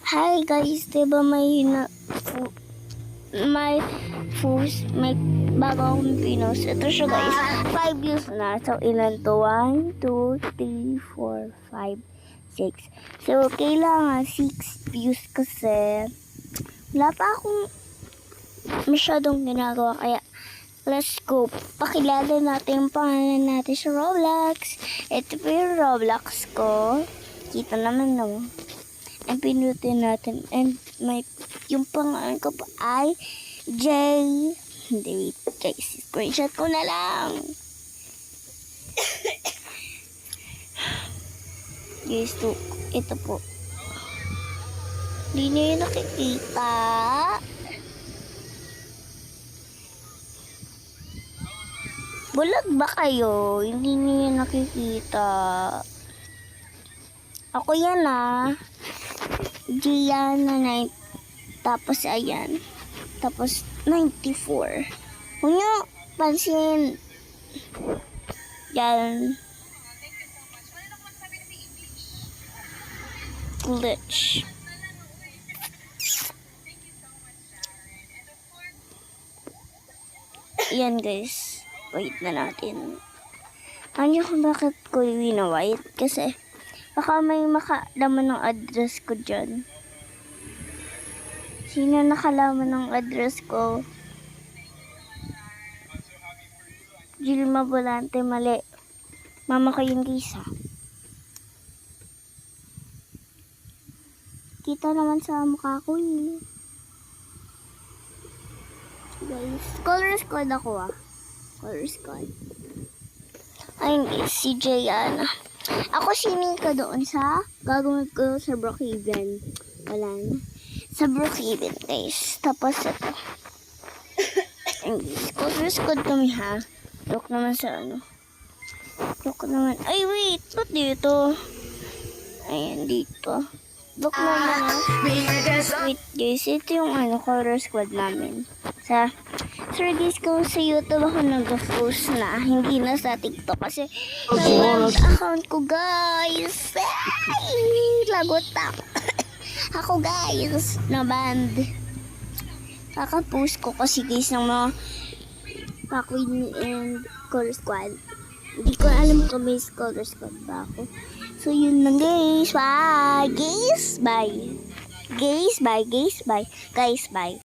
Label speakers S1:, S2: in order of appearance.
S1: Hi guys, diba may bago akong pinos. Ito siya guys, 5 views na. So ilan to? 1, 2, 3, 4, 5, 6. So kailangan 6 views kasi wala pa akong masyadong ginagawa. Kaya let's go. Pakilala natin yung pangalan natin sa Roblox. Ito po yung Roblox ko. Kita naman no. And pinutin natin. And yung pangalan ko po ay hindi, wait. Screenshot ko na lang. Guys, ito po. Hindi niyo yung nakikita. Bulag ba kayo? Hindi niyo yung nakikita. Ako yan Gianna 9. Tapos ayan. Tapos 94. Kung nyo pansin. Yan. Glitch. Yan guys. Wait na natin. Ano kung bakit ko wina-white? Kasi baka may makalaman ng address ko dyan. Sino nakalaman ng address ko? Gilma Volante, mali. Mama ko yung guys Kita naman sa mukha ko Guys, color squad ako Color squad. Ayun guys, si Jayana. Ako si Mika doon sa gagawin ko sa Brookhaven. Wala na. Sa Brookhaven guys. Tapos ito. Ayun guys, color squad kami Look naman sa Look naman. Ay wait, ba't dito? Ayan dito. Look naman Wait guys, ito yung color squad namin. Sa guys, kung sa YouTube ako nag-post na, hindi na sa TikTok kasi nag-banned account ko guys. Ay, lagot ako guys, na-banned. Kaka-post ko kasi guys ng mga Pakwin and Color Squad. Hindi ko alam kung may Color Squad ba ako. So yun lang guys. Bye. Guys, bye. Guys, bye. Guys, bye. Guys, bye.